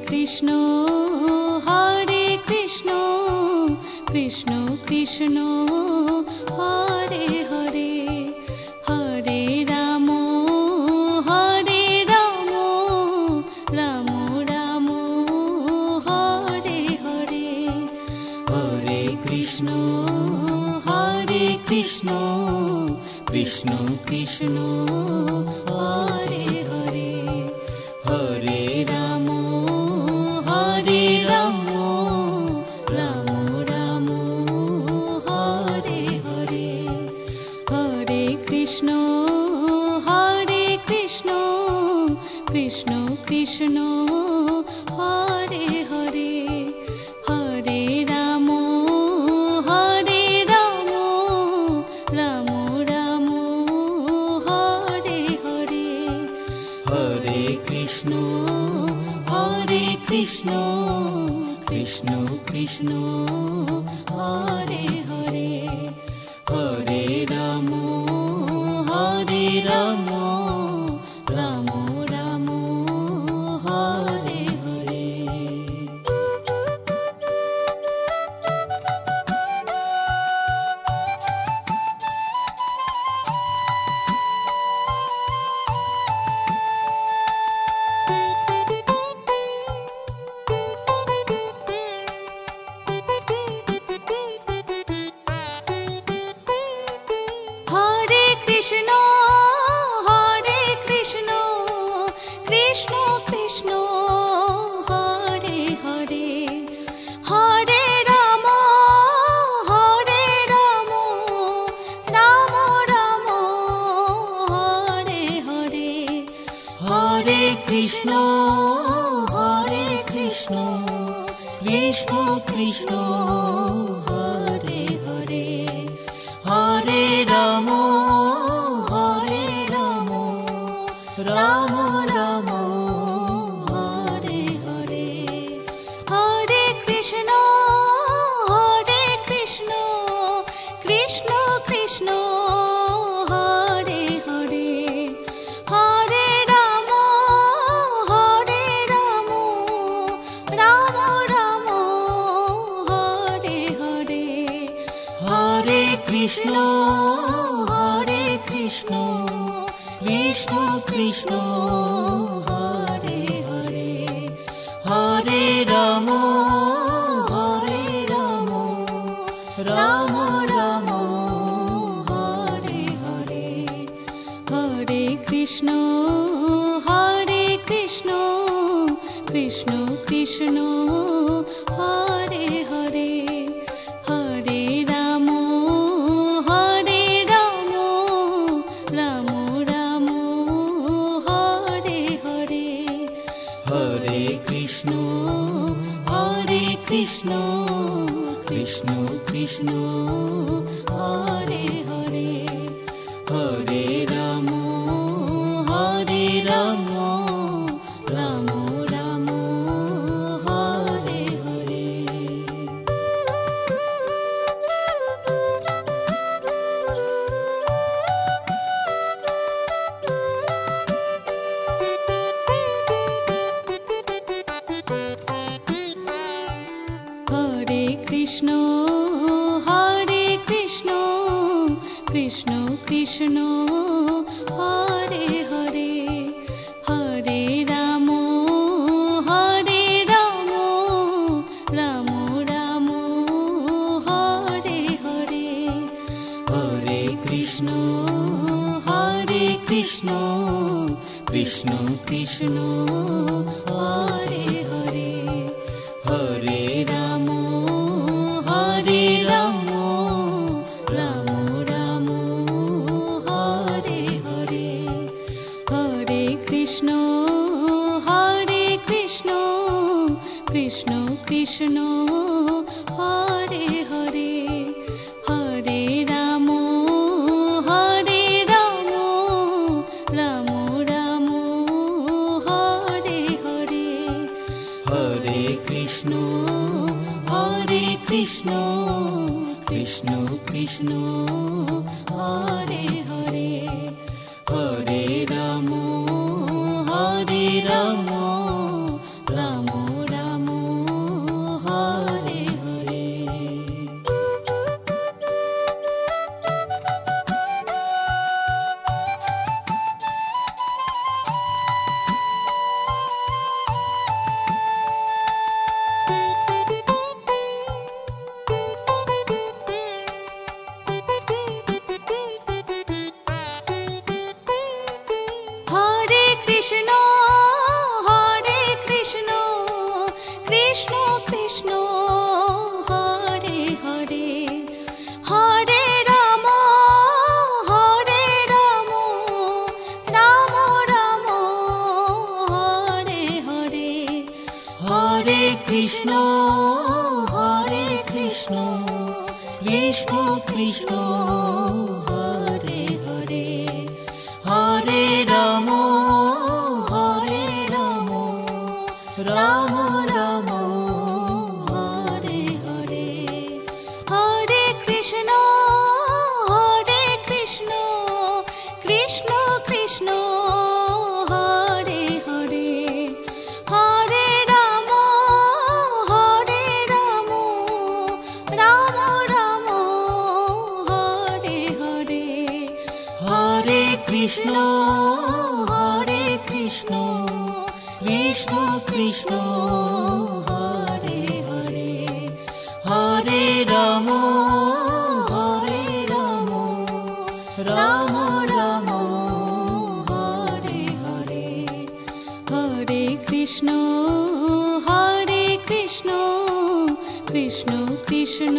Krishna Krishna Krishna Hare Hare Hare Ram Ram Ram Hare Hare Hare Krishna Krishna Krishna Hare Hare Hare Ram Ram Ram Hare Hare Hare Krishna Krishna Krishna Hare Hare Hare Ram Ram Ram Hare Hare Hare Krishna Krishna Krishna Hare Hare Hare Ram Ram Ram Hare Hare Krishna Krishna Hare Hare Hare Ram Ram Ram Hare Hare Hare Krishna Krishna Krishna Hare Hare Hare Ram Ram Ram Hare Hare Hare Krishna Krishna Krishna Hare Hare Hare Ram Ram Ram Hare Hare Hare Krishna Krishna Krishna Hare Hare Hare Ram Ram Ram Hare Hare Hare Krishna Krishna Krishna Hare Hare Hare Ram Ram Ram Hare Hare Hare Krishna Krishna Krishna Hare Hare Hare Ram Ram Ram Hare Hare Hare Krishna Krishna Krishna Hare Hare Hare Ram Ram Ram Hare Hare Hare Krishna Krishna Krishna Hare Hare Hare Ram Ram Ram Hare Hare Hare Krishna Krishna Krishna Hare Hare Hare Ram Ram Ram Hare Hare Hare Krishna Krishna Krishna Hare Hare Hare Ram Ram Krishna Krishna Hare Hare Hare Ram Ram Ram Hare Hare Hare Krishna Krishna Krishna Hare Hare Hare Ram Ram Ram Hare Hare Hare Krishna Krishna Krishna Hare Hare Hare Ram Ram Ram Hare Hare Hare Krishna Krishna Krishna Hare Hare Hare Ram Ram Ram Hare Hare Hare Krishna Krishna Krishna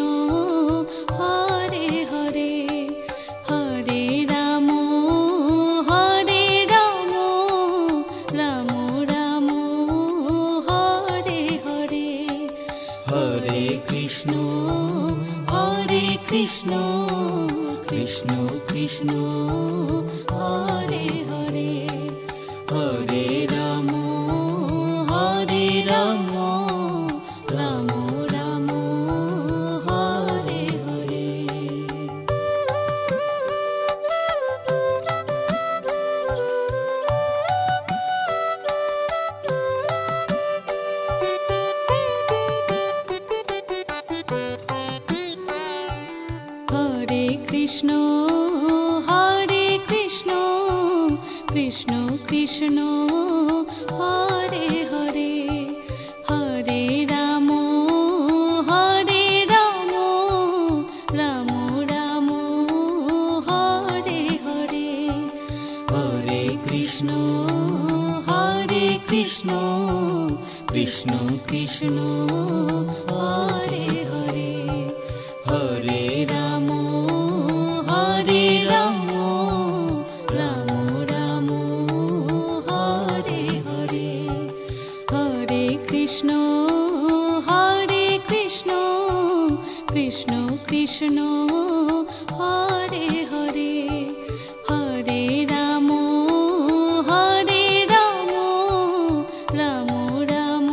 Hare Hare Hare Ram Ram Ram Hare Hare Hare Krishna Krishna Krishna Hare Hare Hare Ram Ram Ram Hare Hare Hare Krishna Krishna Krishna Hare Hare Hare Ram Ram Ram Hare Hare Hare Krishna Krishna Krishna Hare Hare Hare Ram Ram Ram Hare Hare Hare Krishna Krishna Krishna Hare Hare Hare Ram Ram Ram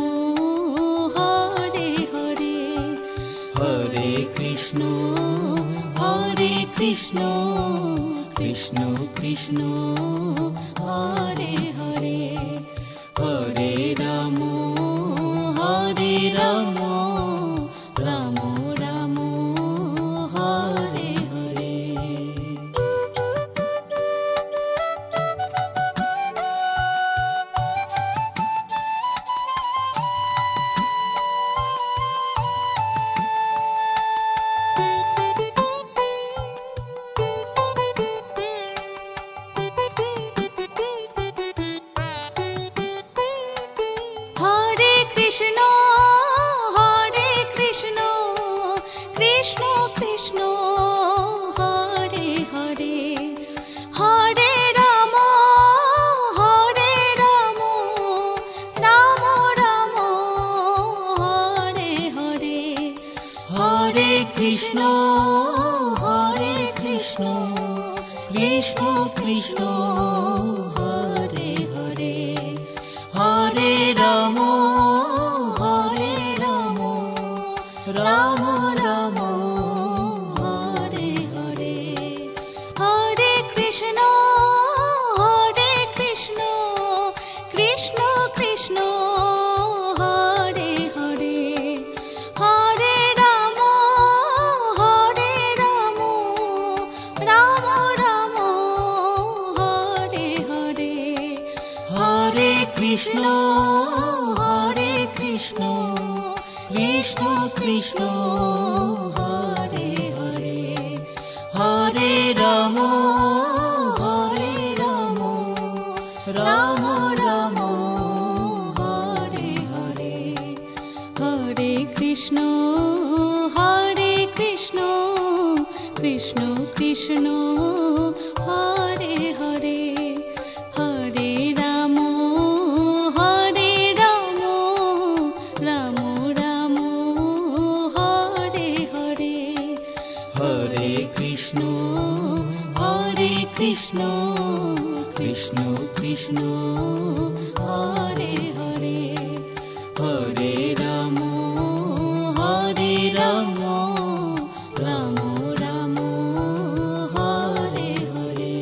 Hare Hare Hare Krishna Krishna Krishna Hare Hare Hare Ram Ram Ram Hare Hare Hare Krishna Krishna Krishna Hare Hare Hare Ram Ram Ram Hare Hare Hare Krishna Krishna Krishna Hare Hare Hare Ram Ram Ram Hare Hare Hare Krishna Krishna Krishna Hare Hare Hare Ram Ram Ram Hare Hare Hare Krishna Krishna Krishna Hare Hare Hare Ram Ram Ram Hare Hare Hare Krishna Hare Krishna Krishna Krishna Hare Hare Hare Ram Ram Ram Hare Hare Hare Krishna Krishna Krishna Krishna Hare Hare Hare Ram Ram Ram Ram Hare Hare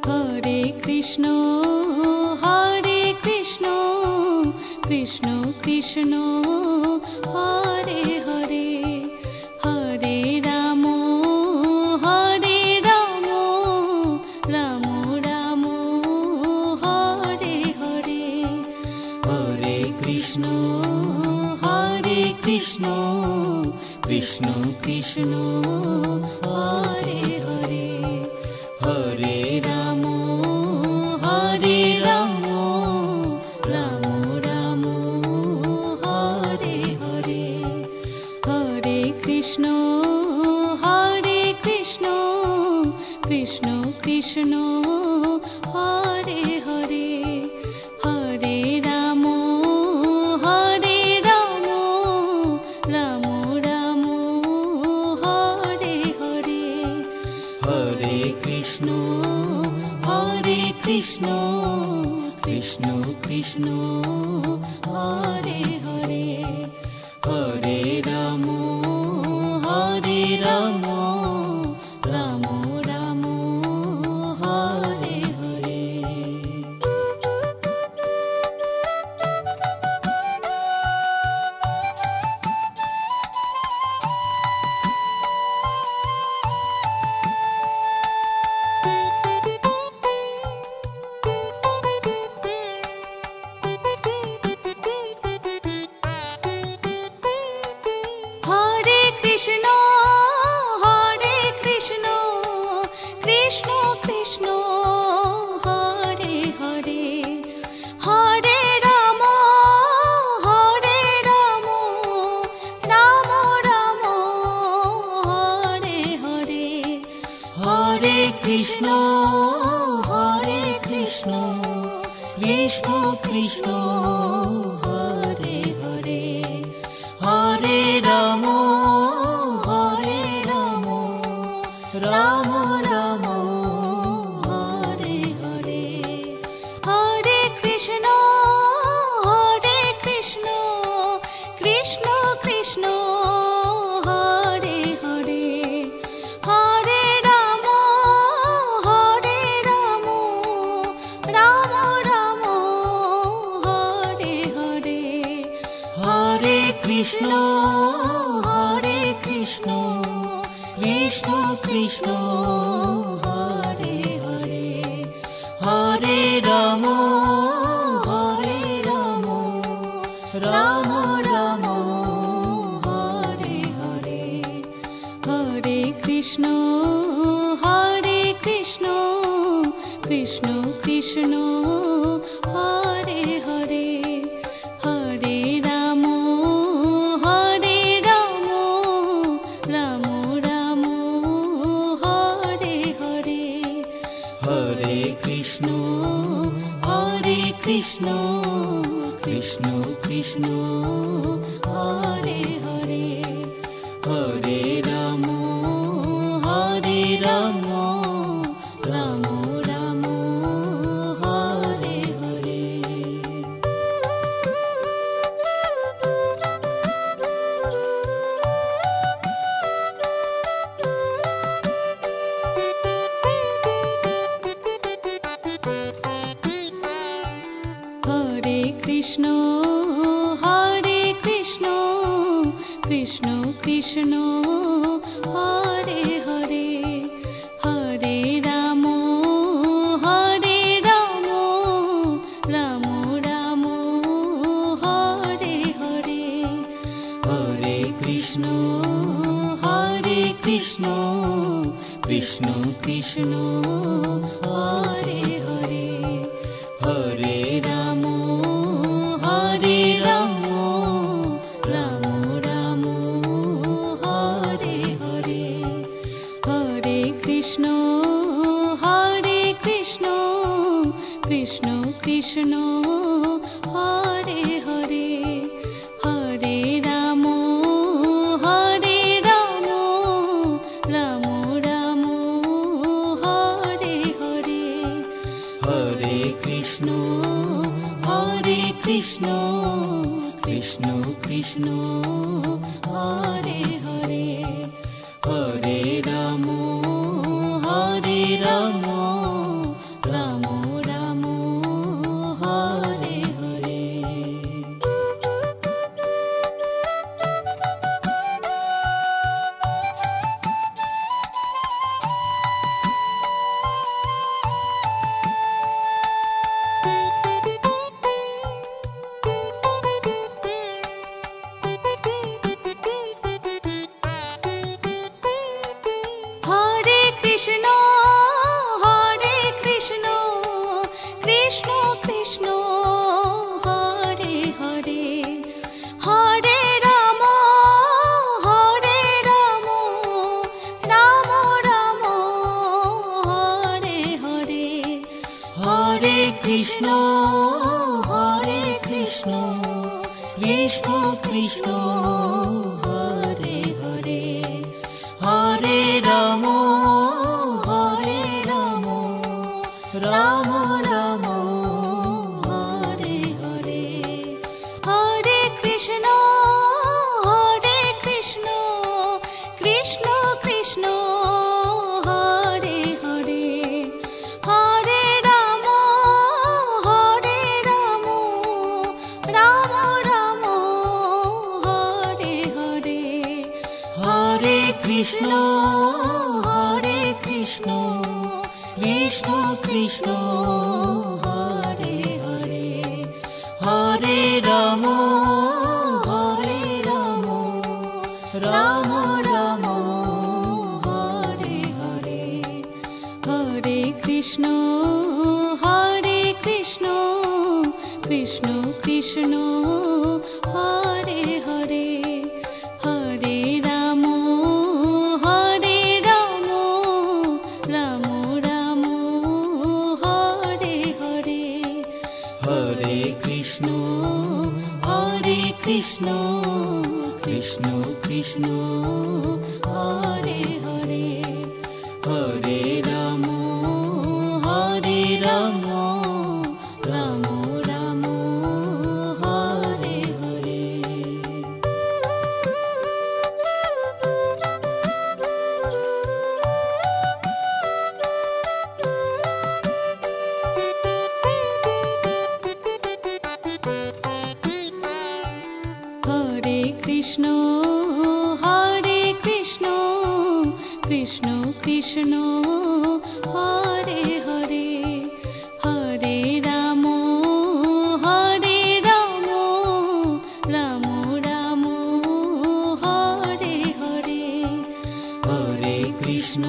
Hare Krishna Krishna Krishna Krishna Hare Hare Hare Ram Ram Ram Hare Hare Hare Krishna Krishna Krishna Krishna Hare Hare Hare Ram Ram Ram Ram Hare Hare Hare Krishna Krishna Krishna Krishna Hare Hare Hare Ram Ram Ram Hare Hare Hare Krishna Krishna Krishna Krishna Hare Hare Hare Ram Ram Ram Ram Hare Hare Krishna Krishna Krishna Krishna Hare Hare Hare Ram Ram Ram Hare Hare Hare Krishna Krishna Krishna Krishna Hare Hare Hare Ram Ram Ram Hare Hare Hare Krishna Krishna Krishna Krishna Hare Hare Hare Ram Ram Ram Hare Hare Hare Krishna Krishna Krishna Krishna Hare Hare Hare Ram Ram Ram Hare Hare Hare Krishna Krishna Krishna Krishna Hare Hare Hare Ram Ram Ram Hare Hare Hare Krishna Krishna Krishna Krishna Hare Hare Hare Ram Ram Ram Ram Hare Hare Hare Krishna Krishna Krishna Krishna Hare Hare Hare Ram Ram Ram Hare Hare Krishna Hare Krishna Krishna Krishna Hare Hare Hare Ram Hare Ram Ram Ram Hare Hare Hare Krishna Krishna Krishna Hare Hare Hare Ram Ram Ram Hare Hare Hare Krishna Krishna Krishna Hare Hare Hare Ram Ram Ram Ram Hare Hare Hare Krishna Krishna Krishna Hare Hare Hare Ram Ram Ram Hare Hare Hare Krishna Krishna Krishna Hare Hare Hare Ram Ram Ram Hare Hare Hare Krishna Krishna Krishna Hare Hare Hare Ram Ram Ram Hare Hare Hare Krishna Krishna Krishna Hare Hare Hare Ram Ram Ram Hare Hare Hare Krishna Krishna Krishna Hare Hare Hare Ram Ram Ram Hare Hare Hare Krishna Krishna Krishna Hare Hare Hare Ram Ram Ram Ram Hare Hare Hare Krishna Krishna Krishna Hare Hare Hare Ram Ram Ram Hare Hare Hare Krishna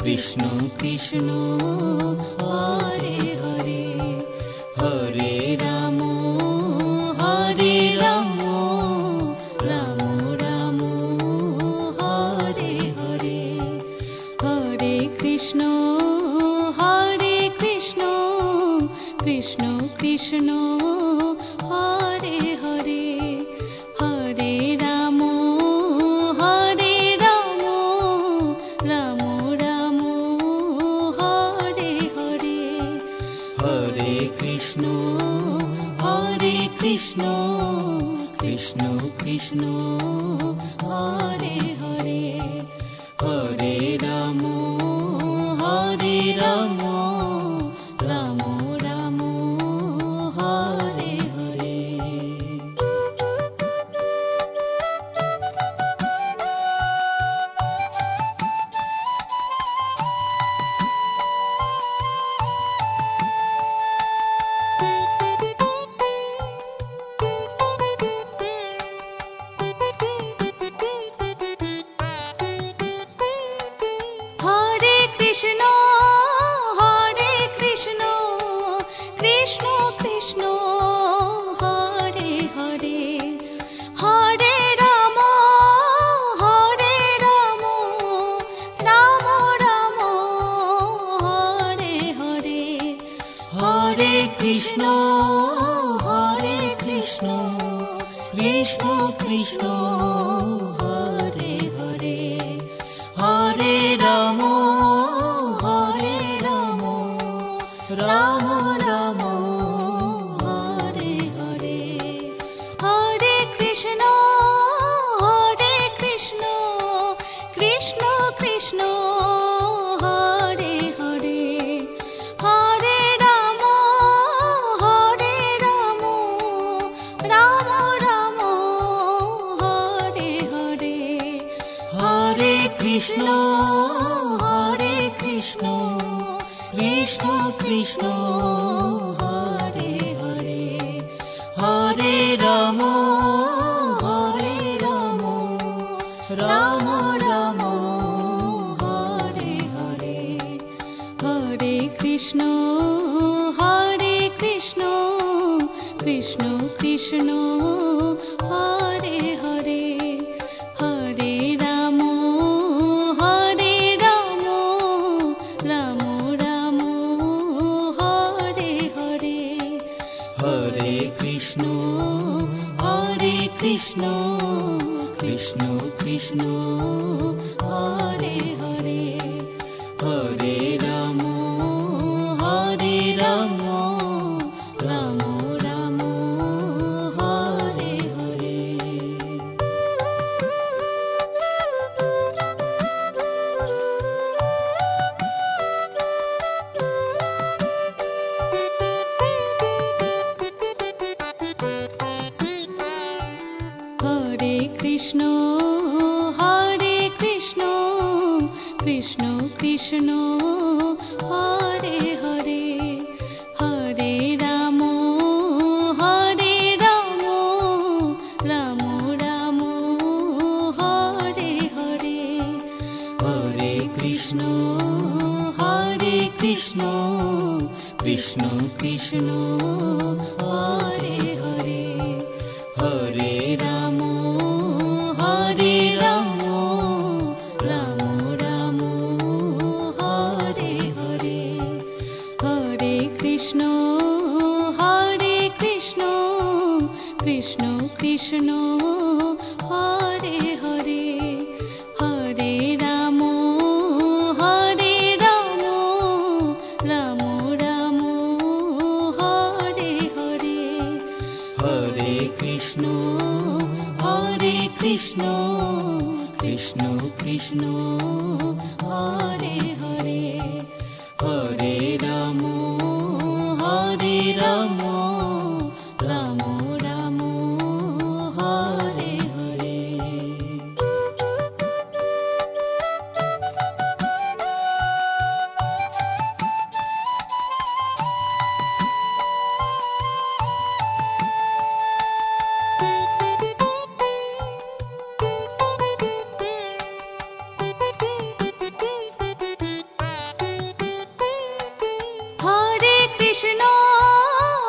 Krishna Krishna Hare Hare Hare Ram Ram Ram Hare Hare Hare Krishna Krishna Krishna Hare Hare Hare Ram Ram Ram Hare Hare Hare Krishna Krishna Krishna Hare Hare Hare Ram Ram Ram Ram Hare Hare Krishna Krishna Hare Hare, Hare Ram Ram Ram Hare Hare, Hare Krishna Krishna Krishna Hare Hare, Hare Ram Ram Ram Hare Hare, Hare Krishna Krishna Krishna Hare Hare, Hare Ram Ram Ram Hare Hare, Hare Krishna Krishna Krishna Hare Hare, Hare Ram Ram Ram Hare Hare, Hare Krishna Krishna Krishna Hare Hare, Hare Ram Ram Ram Hare Hare. Hare Krishna Krishna Krishna Hare Hare, Hare Ram Ram Ram Hare Hare, Hare Krishna Krishna Krishna Hare Hare, Hare Ram Ram Ram Hare Hare, Hare Krishna Krishna Krishna Hare Hare, Hare Ram Ram Ram Hare Hare, Hare Krishna Krishna Krishna Hare Hare, Hare Ram Ram Ram Hare Hare.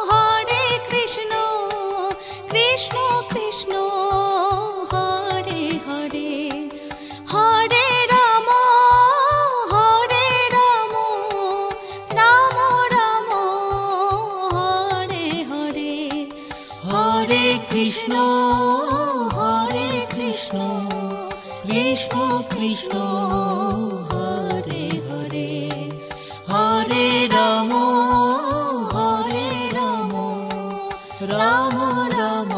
Hare Krishna Krishna Krishna Hare Hare, Hare Ram Ram Ram Hare Hare, Hare Krishna Krishna Krishna Hare Hare, Hare Ram Ram Ram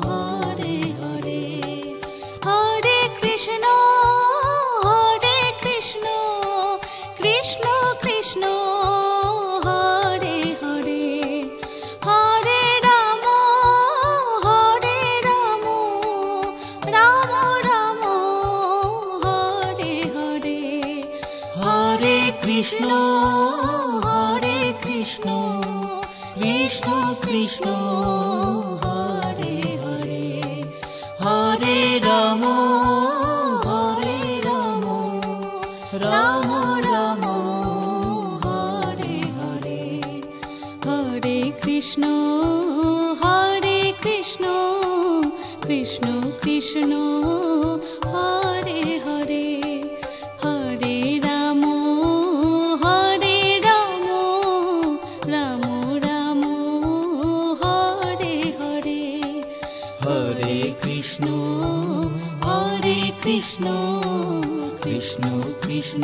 Hare Hare, Hare Krishna Krishna Krishna Hare Hare, Hare Ram Ram Ram Hare Hare, Hare Krishna Krishna Krishna Hare Hare, Hare Ram Ram Ram Hare Hare, Hare Krishna Krishna Krishna Hare Hare, Hare Ram Ram Ram Hare Hare, Krishna Hare Krishna Krishna Krishna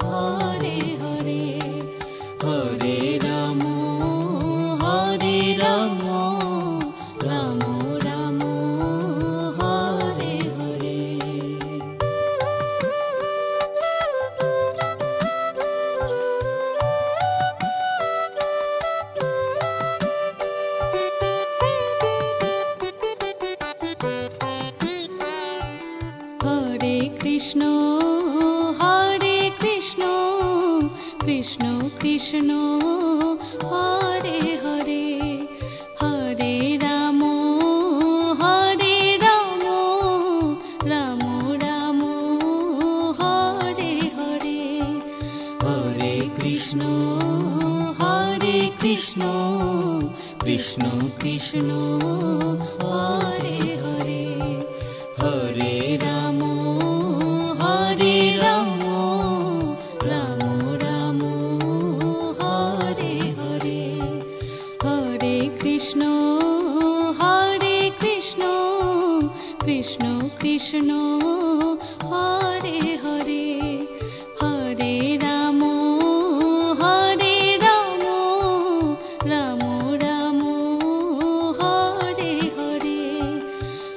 Hare Hare Hare Ram Ram Ram Hare Hare. Hare Krishna Krishna Krishna Hare Hare Hare Ram Ram Ram Hare Hare Hare Krishna Krishna Krishna Hare Hare Hare Ram Ram Ram Hare Hare Hare Krishna Krishna Krishna Hare Hare Hare Ram Ram Ram Hare Hare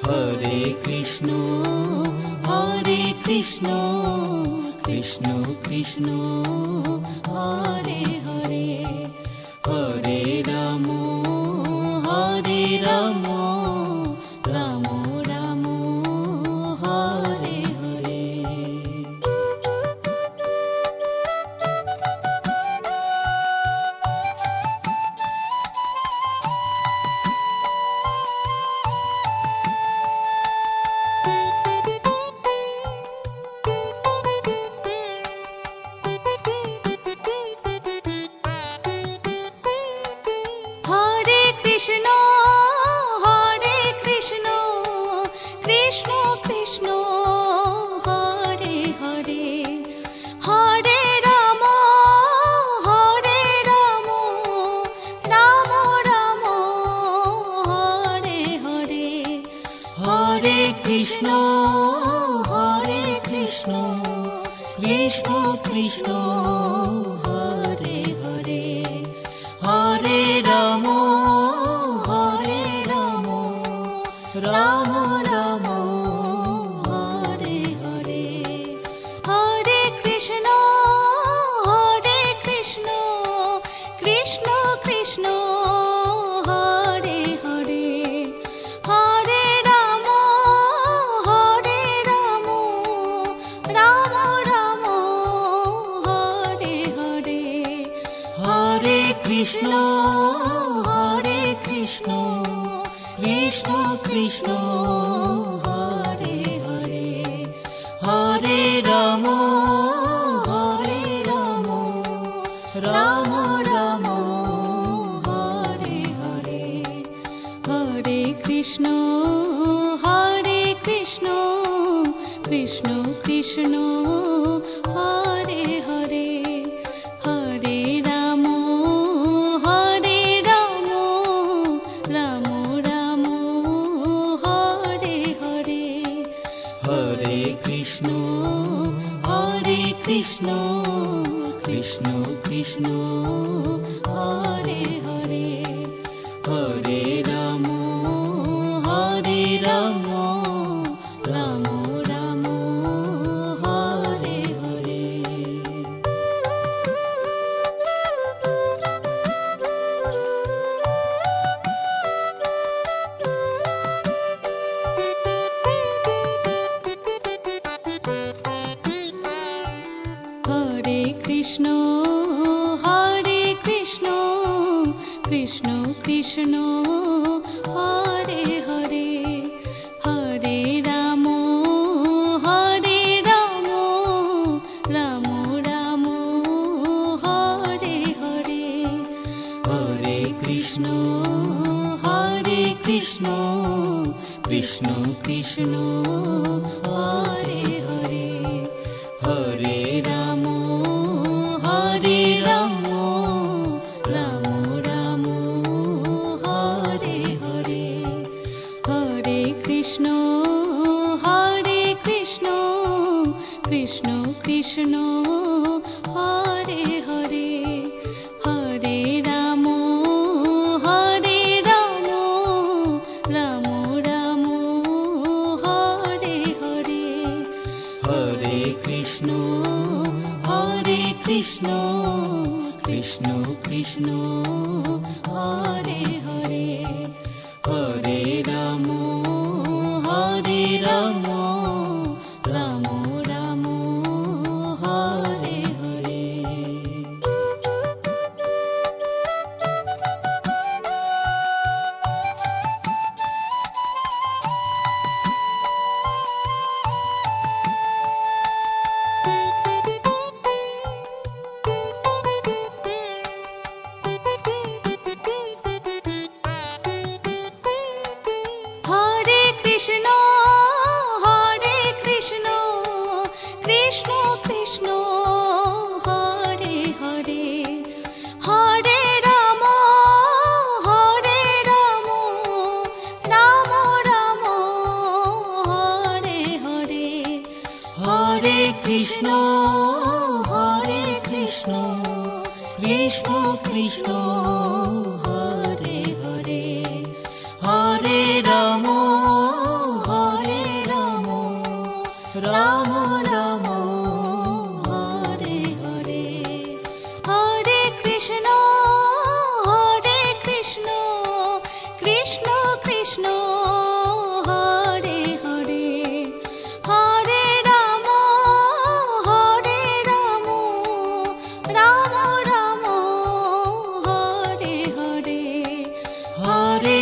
Hare Krishna Krishna Krishna Hare Hare Hare Ram Ram Ram Hare Hare. Hare Krishna Krishna Krishna Hare Hare Hare Ram Ram Ram Hare Hare Hare Krishna Krishna Krishna Hare Hare Hare Ram Ram Ram Hare Hare Hare Krishna Krishna Krishna Hare Hare Hare Ram Ram Ram Hare Hare Hare Krishna Krishna Krishna Hare Hare Hare Ram Ram Ram Hare Hare Hare Krishna Krishna Krishna Hare Hare Hare Ram Ram Ram Hare Hare Hare Krishna Krishna Krishna Hare Hare Hare Ram Ram Ram Hare Hare. Hare Krishna Krishna Krishna Hare Hare Hare Ram Ram Ram Hare Hare Hare Krishna Krishna Krishna Hare Hare Hare Ram Ram Ram Hare Hare Hare Krishna Hare Hare Hare Ram Hare Ram Ram Ram Hare Hare Hare Krishna Krishna Krishna Hare Hare Hare Ram Ram Ram Ram Hare Hare Hare Krishna Krishna Krishna Hare Hare Hare Ram Ram Ram Hare Hare Hare Krishna Krishna Krishna Hare Hare Hare Ram Ram Ram Hare Hare Hare Krishna Krishna Krishna Hare Hare Hare Ram Ram Ram Hare Hare Hare Krishna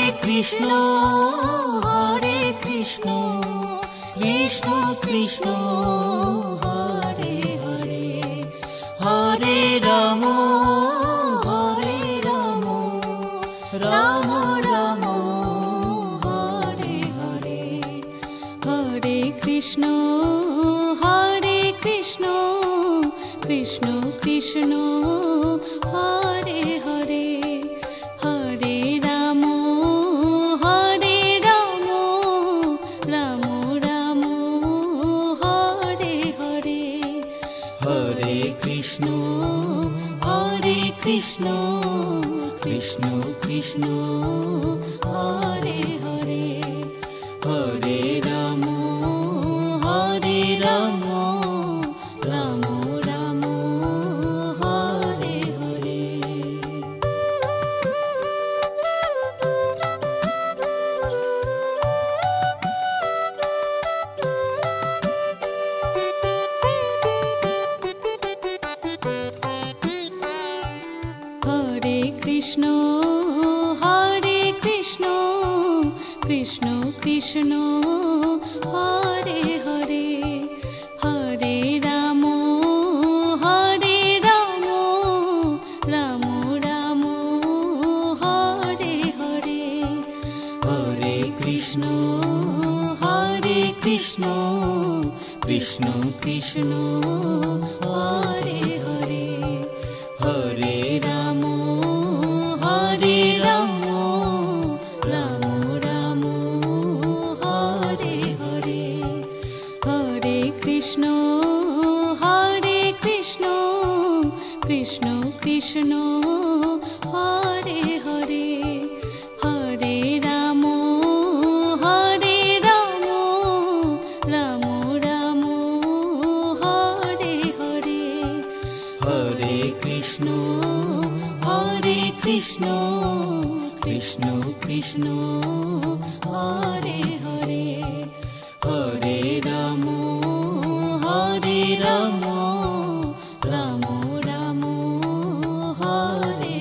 Krishna Krishna Hare Hare Hare Ram Ram Ram Hare Hare Hare Krishna Krishna Krishna Hare Hare Hare Ram Ram Ram Hare Hare Hare Krishna Krishna Krishna Hare Hare Hare Ram Ram Ram Hare Hare Hare Krishna Krishna Krishna Hare Hare Hare Ram Ram Ram Hare Hare Hare Krishna Krishna Krishna Hare Hare Hare Ram Ram Ram Hare Hare Hare Krishna Krishna Krishna Hare Hare Hare Ram Ram Ram Hare Hare Hare Krishna Krishna Krishna Hare Hare Hare Ram Ram Ram Hare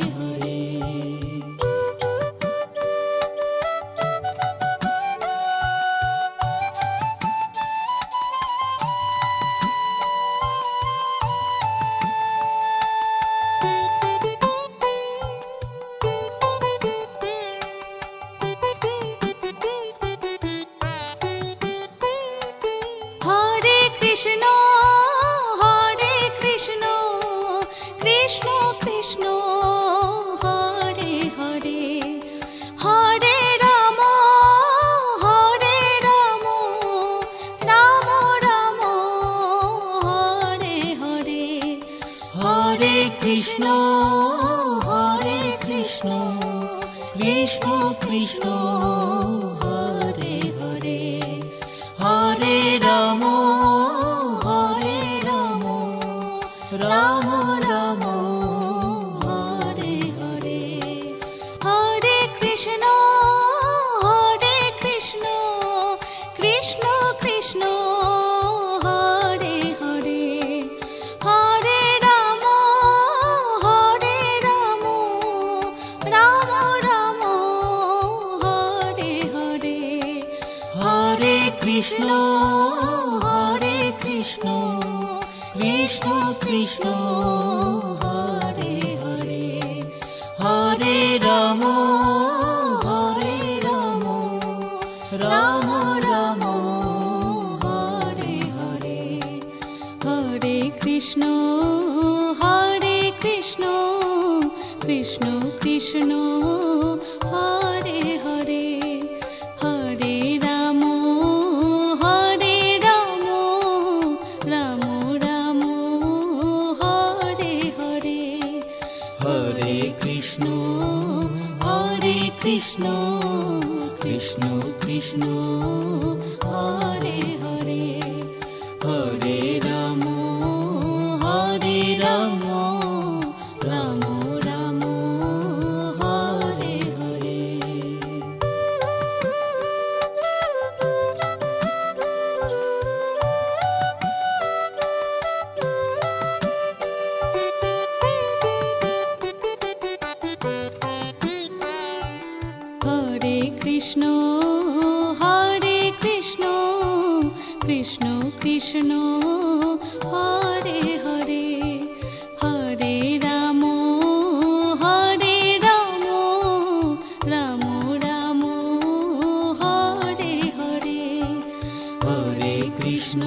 Hare Krishna Krishna Hare Hare, Hare Ram Ram Ram Hare Hare, Hare Krishna Krishna Krishna Hare Hare, Hare Ram Ram Ram Hare Hare, Hare Krishna Krishna Krishna Hare Hare, Hare Ram Ram Ram Hare Hare, Hare Krishna Krishna Krishna Hare Hare, Hare Ram Ram Ram Hare Hare, Hare Krishna Krishna Krishna Hare Hare, Hare Ram Ram Ram Hare Hare. Hare Krishna Krishna Krishna Hare Hare, Hare Ram Ram Ram Hare Hare, Hare Krishna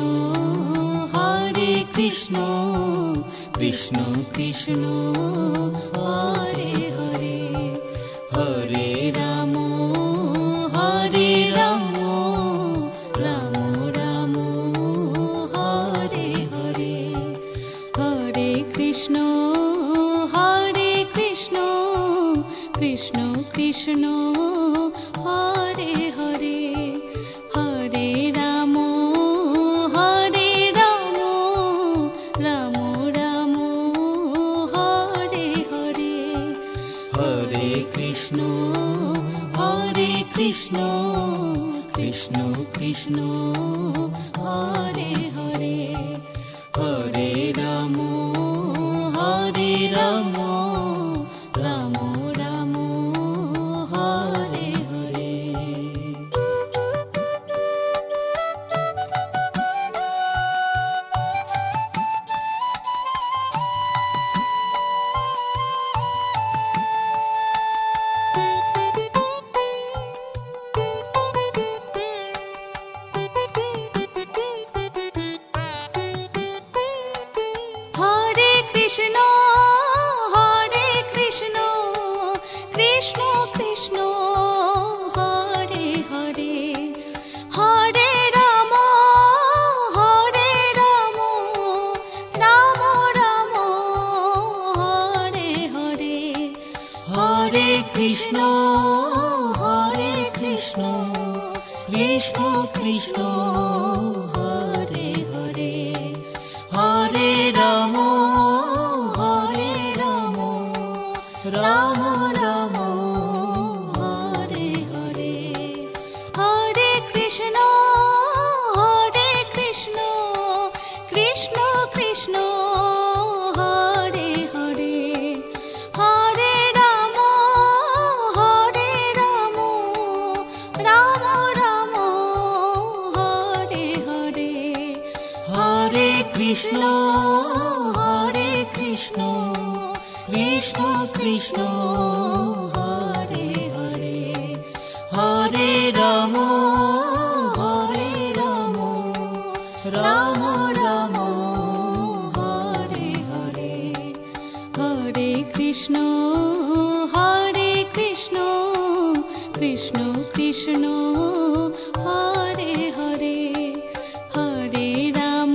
Krishna Krishna Hare Hare, Hare Ram Ram Ram Hare Hare, Hare Krishna Krishna Krishna Hare Hare, Hare Ram Ram Ram Hare Hare, Hare Krishna Krishna Krishna Hare Hare, Hare Ram Ram Ram Hare Hare. Hare Krishna Krishna Krishna Hare Hare, Hare Ram Ram Ram Hare Hare, Hare Krishna Krishna Krishna Hare Hare, Hare Ram Ram Ram Hare Hare, Hare Krishna Krishna Krishna Hare Hare, Hare Ram Ram Ram Hare Hare, Hare Krishna Krishna Krishna Hare Hare, Hare Ram Ram Ram Hare Hare, Hare Krishna Krishna Krishna Hare Hare, Hare Ram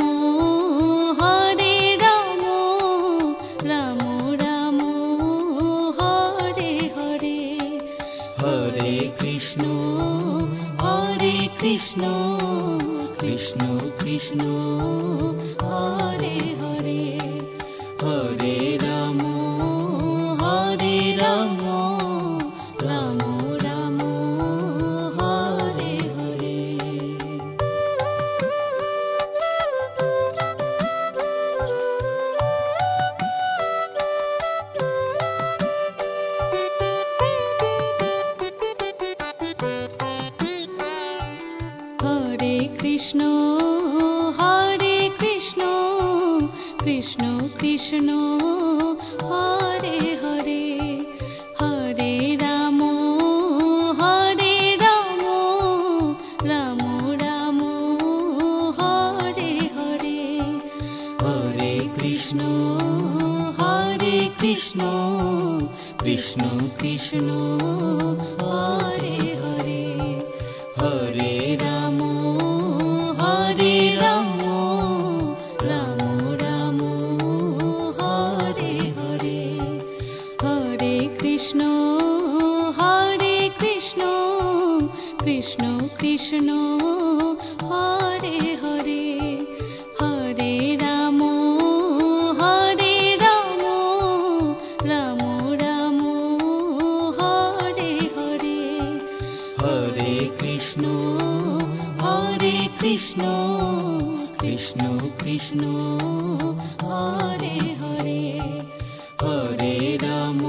Ram Ram Hare Hare, Hare Krishna Hare Krishna Krishna Krishna Hare Hare Hare Ram Ram Ram Hare Hare. Hare Krishna Krishna Krishna Hare Hare Hare Ram Ram Ram Hare Hare Hare Krishna Krishna Krishna Hare Hare Hare Ram Ram Ram Hare Hare Hare Krishna Krishna Krishna Hare Hare Hare Ram Ram Ram Hare Hare Hare Krishna Krishna Krishna Hare Hare Hare Ram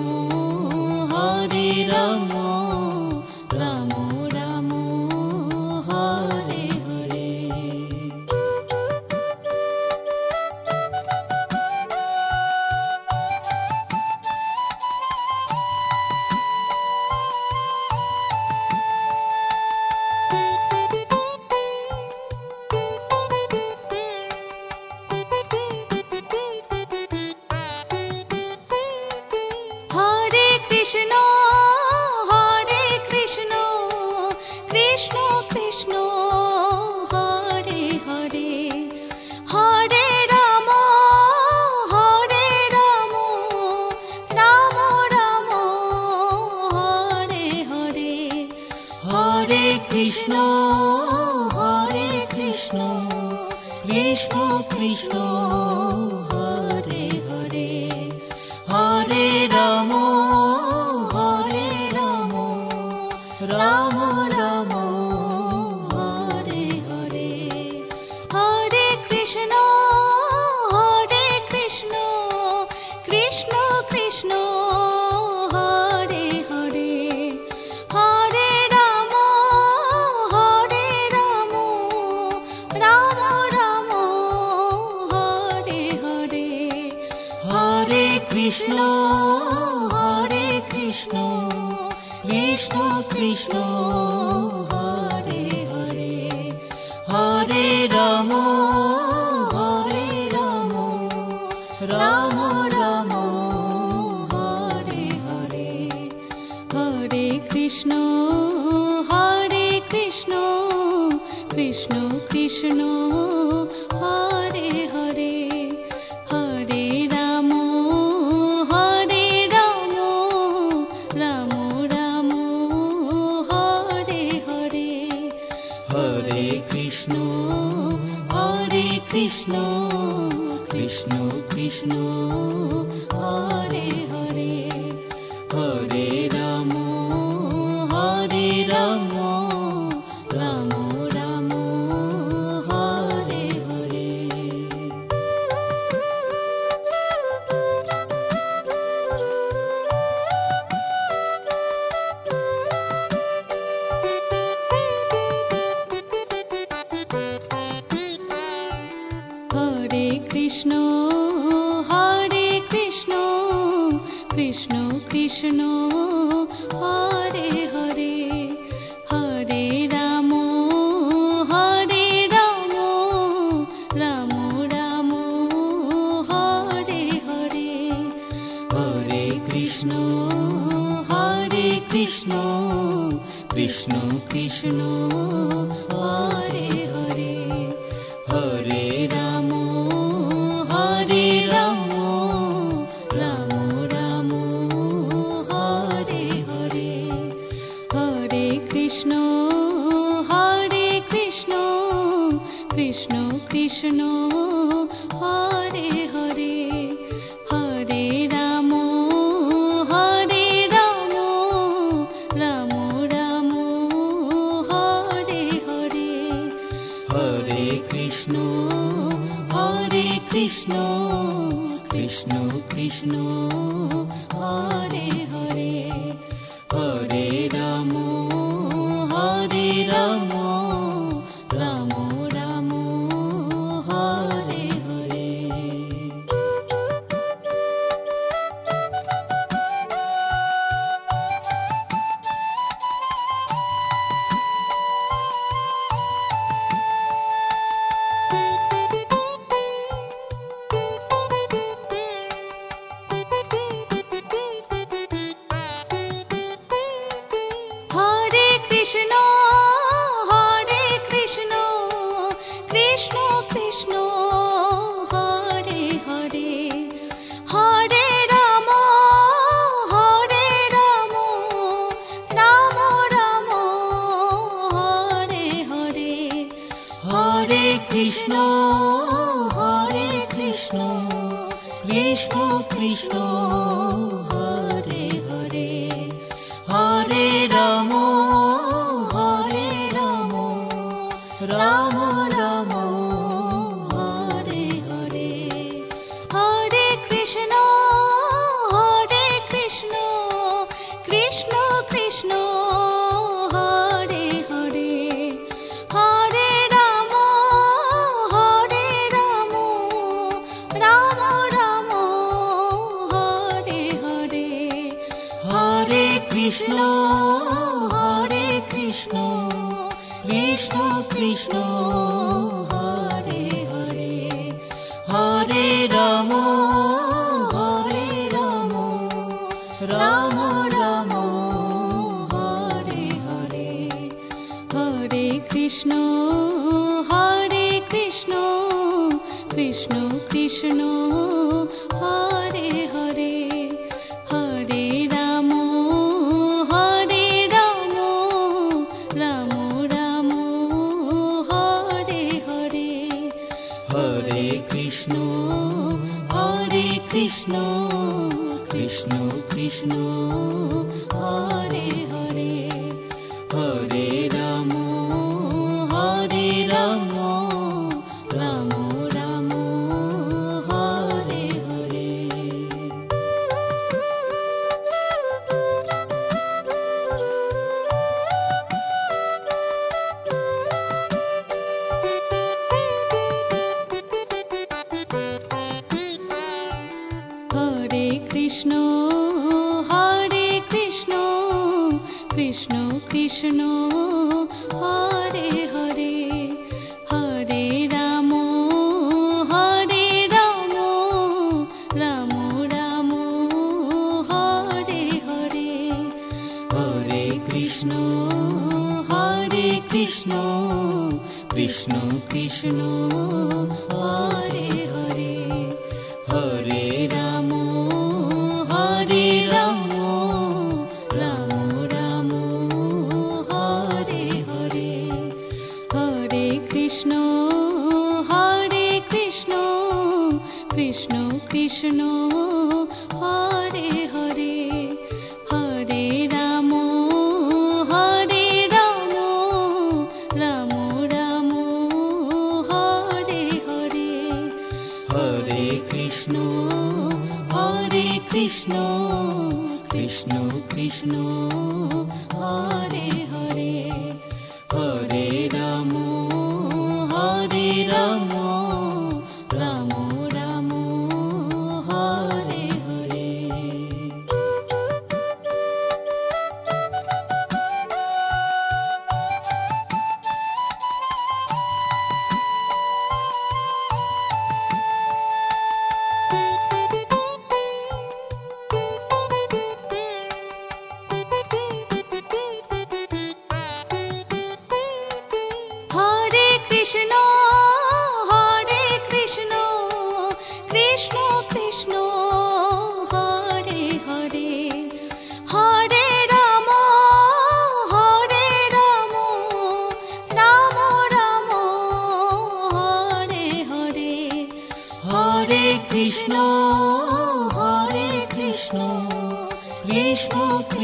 Ram Ram Hare Hare. Hare Krishna Krishna Krishna Hare Hare Hare Ram Ram Ram Hare Hare Hare Krishna Krishna Krishna Hare Hare Hare Ram Ram Ram Hare Hare Hare Krishna Krishna Krishna Hare Hare Hare Ram Ram Ram Hare Hare Hare Krishna Krishna Krishna Hare Hare Hare Ram Ram Ram Hare Hare Hare Krishna Krishna Krishna Hare Hare Hare Ram Ram Ram Hare Hare Hare Krishna Krishna Krishna Hare Hare Hare Ram Ram Ram Hare Hare. Hare Krishna Krishna Krishna Hare Hare Hare Ram Ram Ram Hare Hare Hare Krishna Krishna Krishna Hare Hare Hare Ram Ram Ram Hare Hare Hare Krishna Krishna Krishna Hare Hare Hare Ram Ram Ram Hare Hare Hare Krishna Krishna Krishna Hare Hare Hare Ram Ram Ram Hare Hare. Hare Krishna Krishna Krishna Hare Hare Hare Ram Ram Ram Hare Hare Hare Krishna Krishna Krishna Hare Hare Hare Ram Ram Ram Hare Hare Hare Krishna Krishna Krishna Hare Hare Hare Ram Ram Ram Hare Hare Hare Krishna Krishna Krishna Hare Hare Hare Ram Ram Ram Hare Hare Hare Krishna Krishna Krishna Hare Hare Hare Ram Ram Ram Hare Hare Hare Krishna Krishna Krishna Hare Hare Hare Ram Ram Ram Hare Hare. Hare Krishna Krishna Krishna Hare Hare Hare Ram Ram Ram Hare Hare Hare Krishna Krishna Krishna Hare Hare Hare Ram Ram Ram Hare Hare Hare Krishna Krishna Krishna Hare Hare Hare Ram Ram Ram Hare Hare Hare Krishna Krishna Krishna Hare Hare Hare Ram Ram Ram Hare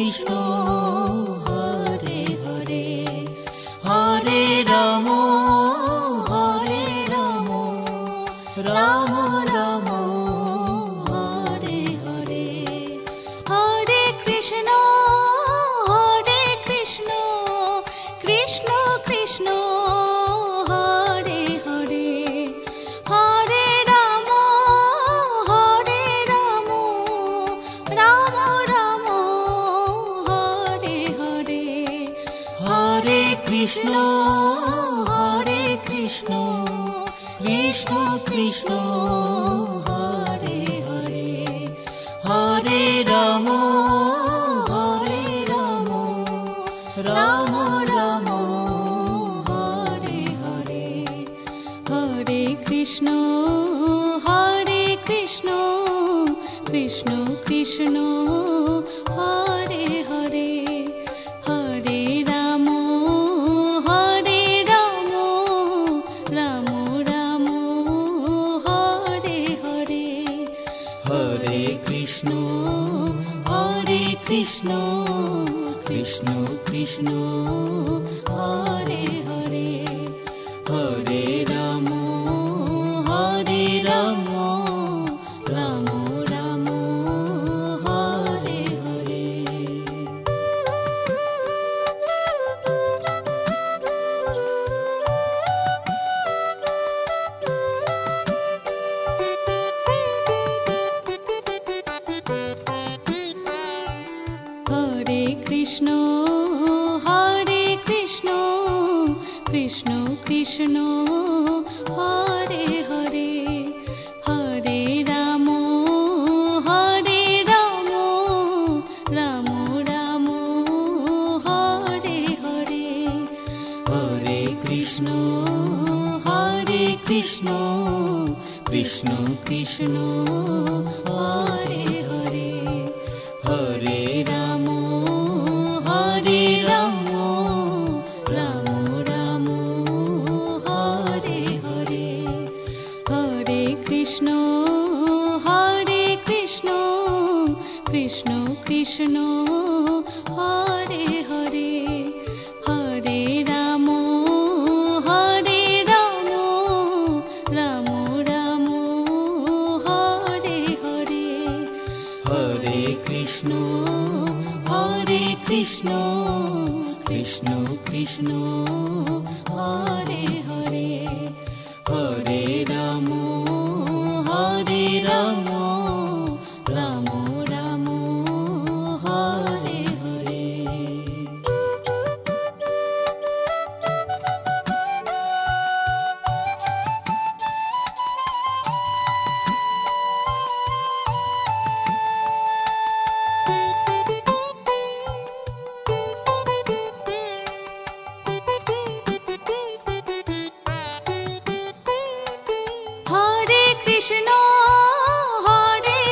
Krishna Hare Hare Hare Ram Ram Ram Hare Hare Hare Krishna Krishna Krishna Hare Hare Hare Ram Ram Ram Hare Hare Hare Krishna Krishna Krishna Hare Hare Hare Ram Ram Ram Hare Hare Hare Krishna Krishna Krishna Hare Hare Hare Ram Ram Ram Hare Hare Hare Krishna Krishna Krishna Hare Hare Hare Ram Ram Ram Hare Hare Hare Krishna Krishna Krishna Hare Hare Hare Ram Ram Ram Hare Hare Hare Krishna Krishna Krishna Hare Hare Hare Ram Ram Ram Hare Hare Hare Krishna Krishna Krishna Hare Hare Hare Ram Ram Ram Hare Hare Hare Krishna Krishna Krishna Hare Hare Hare Ram Ram Ram Hare Hare Hare Krishna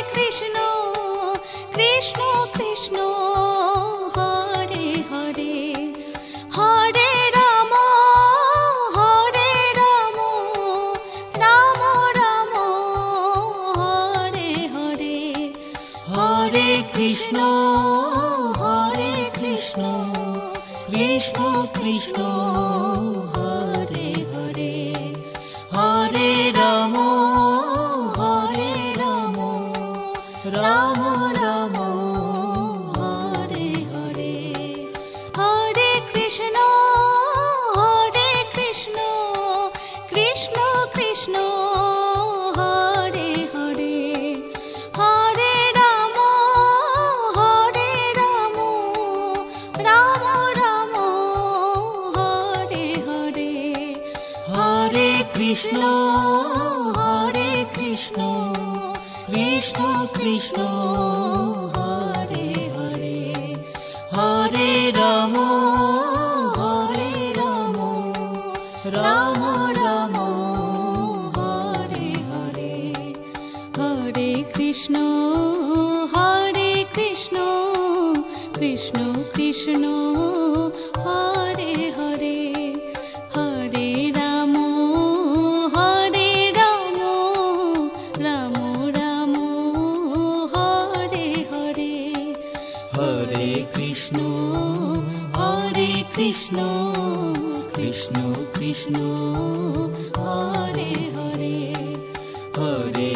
Krishna Krishna Hare Hare Hare Ram Ram Ram Hare Hare Hare Krishna Krishna Krishna Hare Hare Hare Ram Ram Ram Hare Hare Hare Krishna Krishna Krishna Hare Hare Hare Ram Ram Ram Hare Hare Hare Krishna Krishna Krishna Hare Hare Hare Ram Ram Ram Hare Hare Hare Krishna Krishna Krishna Hare Hare Hare Ram Ram Ram Hare Hare Hare Krishna Krishna Krishna Hare Hare Hare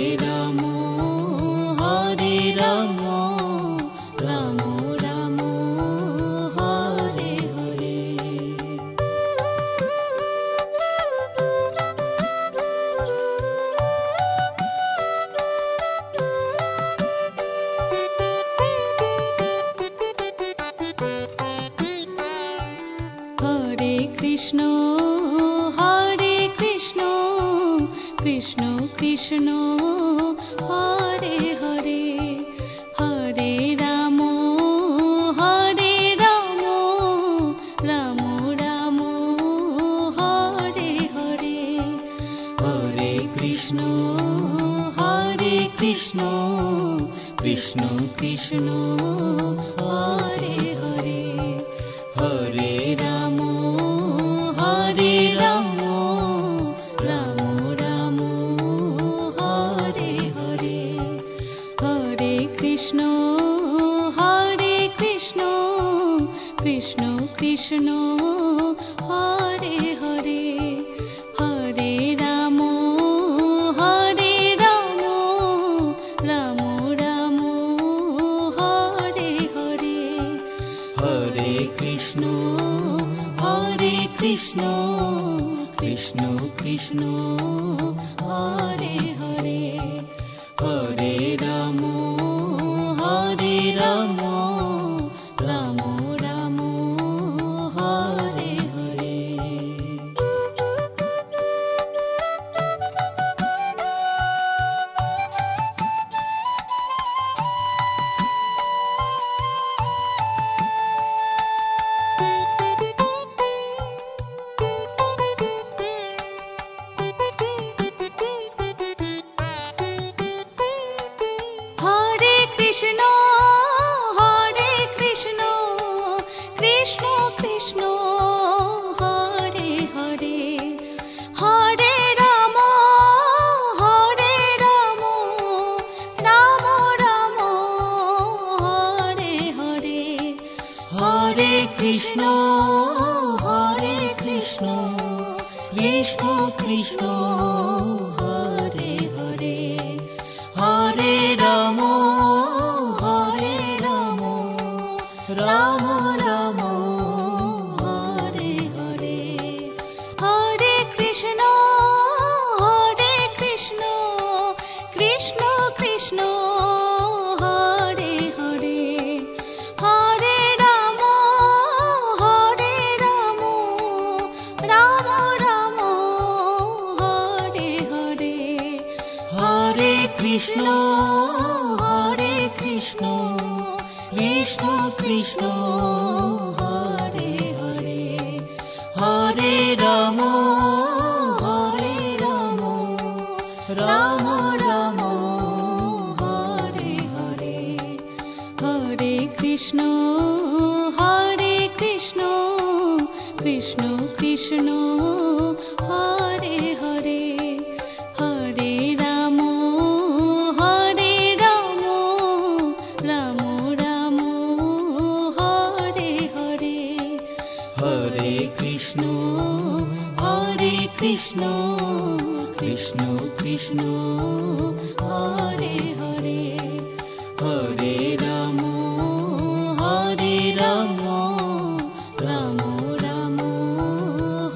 Ram Ram Ram Hare Hare. Hare Krishna Krishna Krishna Hare Hare Hare Ram Ram Ram Hare Hare Hare Krishna Krishna Krishna Hare Hare Hare Ram Ram Ram Hare Hare Hare Krishna Krishna Krishna Hare Hare Hare Ram Ram Ram Hare Hare Hare Krishna Krishna Krishna Hare Hare Hare Ram Ram Ram Hare Hare. Hare Krishna Krishna Krishna Hare Hare Hare Ram Ram Ram Hare Hare Hare Krishna Krishna Krishna Hare Hare Hare Ram Ram Ram Hare Hare Hare Krishna Krishna Krishna Hare Hare Hare Ram Ram Ram Hare Hare Hare Krishna Krishna Krishna Hare Hare Hare Ram Ram Ram Hare Hare Hare Krishna Krishna Krishna Hare Hare Hare Ram Ram Ram Hare Hare Hare Krishna Krishna Krishna Hare Hare Hare Ram Ram Ram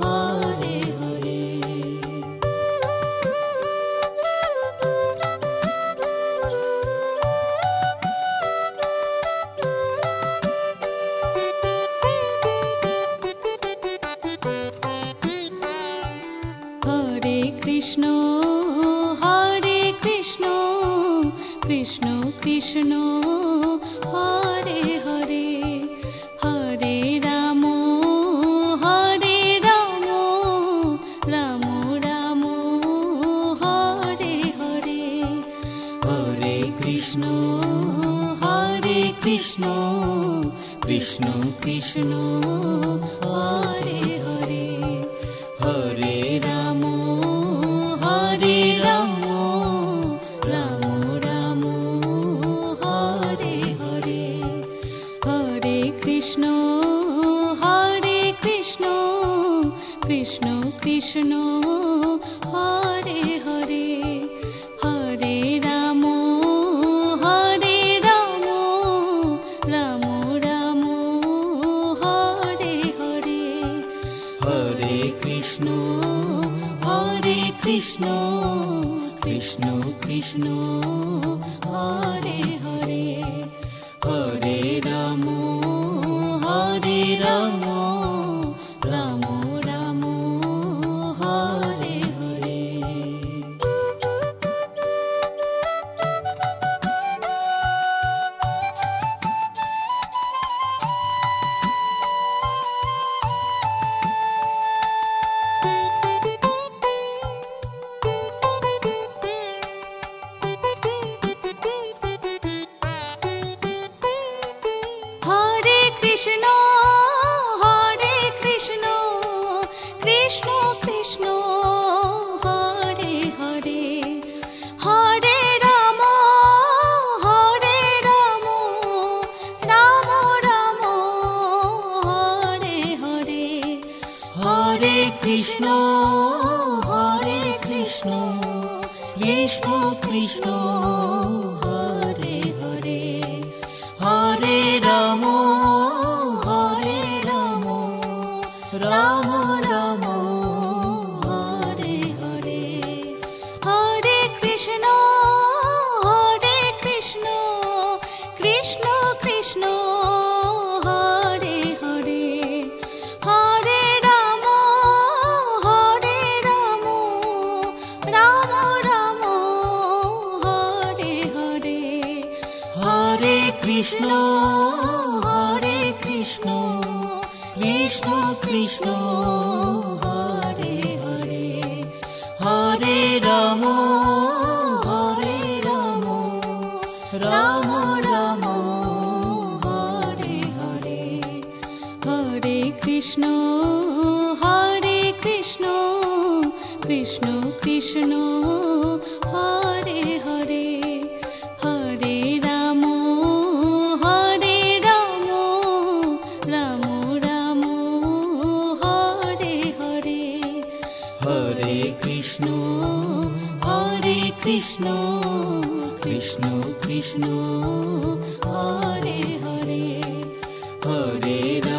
Hare Hare. Hare Krishna Krishna Krishna Hare Hare Hare Ram Ram Ram Hare Hare Hare Krishna Krishna Krishna Hare Hare Hare Ram Ram Ram Hare Hare Hare Krishna Krishna Hare Hare Hare Ram Ram Ram Hare Hare Hare Krishna Krishna Krishna Hare Hare Hare Ram Ram Ram Hare Hare. Hare Krishna Krishna Krishna Hare Hare Hare Ram Ram Ram Hare Hare Hare Krishna Krishna Krishna Hare Hare Hare Ram Ram Ram Hare Hare Hare Krishna Krishna Krishna Hare Hare Hare Ram Ram Ram Hare Hare Hare Krishna Krishna Krishna Hare Hare Hare Ram Ram Ram Hare Hare Hare Krishna Krishna Krishna Hare Hare Hare Ram Ram Ram Hare Hare Hare Krishna Krishna Krishna Hare Hare Hare Ram